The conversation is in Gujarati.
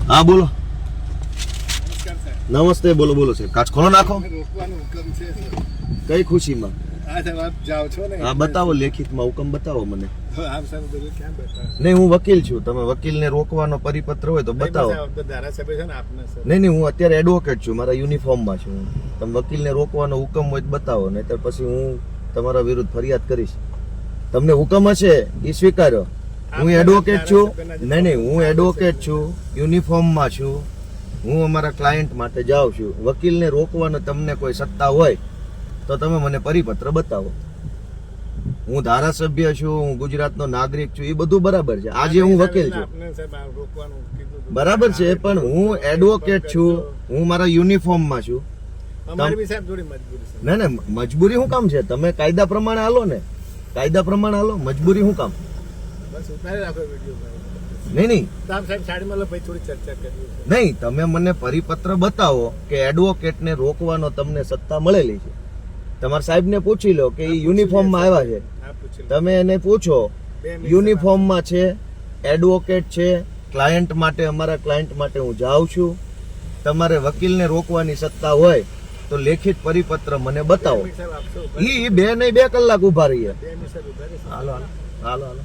હા બોલો. નમસ્કાર સાહેબ. નમસ્તે. બોલો બોલો સાહેબ. કાચ ખોલો નાખો. રોકવાનો હુકમ છે સર. કઈ ખુશીમાં? હા સાહેબ, આપ જાઓ છો ને. હા બતાવો, લેખિતમાં હુકમ બતાવો મને. આમ સાહેબ બધું ક્યાં બતાવે? નહીં, હું વકીલ છું. તમે વકીલને રોકવાનો પરિપત્ર હોય તો બતાવો. ધારાસભ્ય છે ને આપને સર. નહીં, હું અત્યારે એડવોકેટ છું, મારા યુનિફોર્મમાં છું. તમે વકીલને રોકવાનો હુકમ હોય તો બતાવો, નહીતર પછી હું તમારા વિરુદ્ધ ફરિયાદ કરીશ. તમને હુકમ હશે એ સ્વીકારો. હું એડવોકેટ છું. નહીં, હું એડવોકેટ છું, યુનિફોર્મમાં છું. હું અમારા ક્લાયન્ટ માટે જાઉં છું. વકીલને રોકવાનો તમને કોઈ સત્તા હોય તો તમે મને પરિપત્ર બતાવો. હું ધારાસભ્ય છું, હું ગુજરાતનો નાગરિક છું, એ બધું બરાબર છે. આજે હું વકીલ છું, બરાબર છે, પણ હું એડવોકેટ છું, હું મારા યુનિફોર્મમાં છું. ના ના, મજબૂરી શું કામ છે? તમે કાયદા પ્રમાણે હાલો ને, કાયદા પ્રમાણે હાલો. મજબૂરી શું કામ? નહીં, નહીં, તમે મને પરિપત્ર બતાવો કે એડવોકેટને રોકવાનો તમને સત્તા મળેલી છે. તમારા સાહેબને પૂછી લો કે એ યુનિફોર્મમાં આવ્યા છે. તમે એને પૂછો, યુનિફોર્મમાં છે, એડવોકેટ છે, ક્લાયન્ટ માટે, અમારા ક્લાયન્ટ માટે હું જાઉં છું. તમારે વકીલને રોકવાની સત્તા હોય તો લેખિત પરિપત્ર મને બતાવો. એ 2 નહીં 2 કલાક ઉભા રહીએ. હાલો હાલો હાલો હાલો.